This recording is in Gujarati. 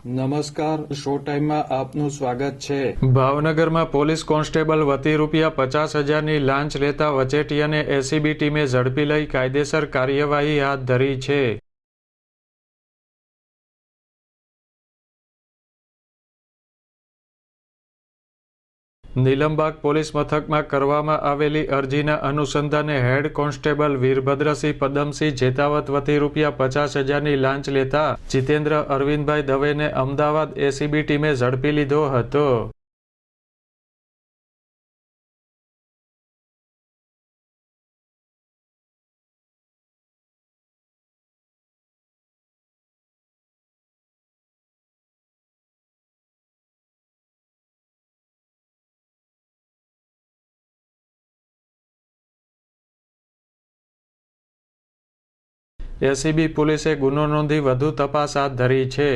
નમસ્કાર, શો ટાઈમમાં આપનું સ્વાગત છે। ભાવનગરમાં પોલીસ કોન્સ્ટેબલ વતી ₹50,000ની લાંચ લેતા વચેટિયાને એસીબી ટીમે ઝડપી લઈ કાયદેસર કાર્યવાહી હાથ ધરી છે। નીલમબાગ પોલીસ મથકમાં કરવામાં આવેલી અરજીના અનુસંધાને હેડ કોન્સ્ટેબલ વીરભદ્રસિંહ પદમસિંહ જેતાવત વતી ₹50,000ની લાંચ લેતા જીતેન્દ્ર અરવિંદભાઈ દવેને અમદાવાદ એસીબી ટીમે ઝડપી લીધો હતો। એસીબી પોલીસે ગુનો નોંધી વધુ તપાસ હાથ ધરી છે।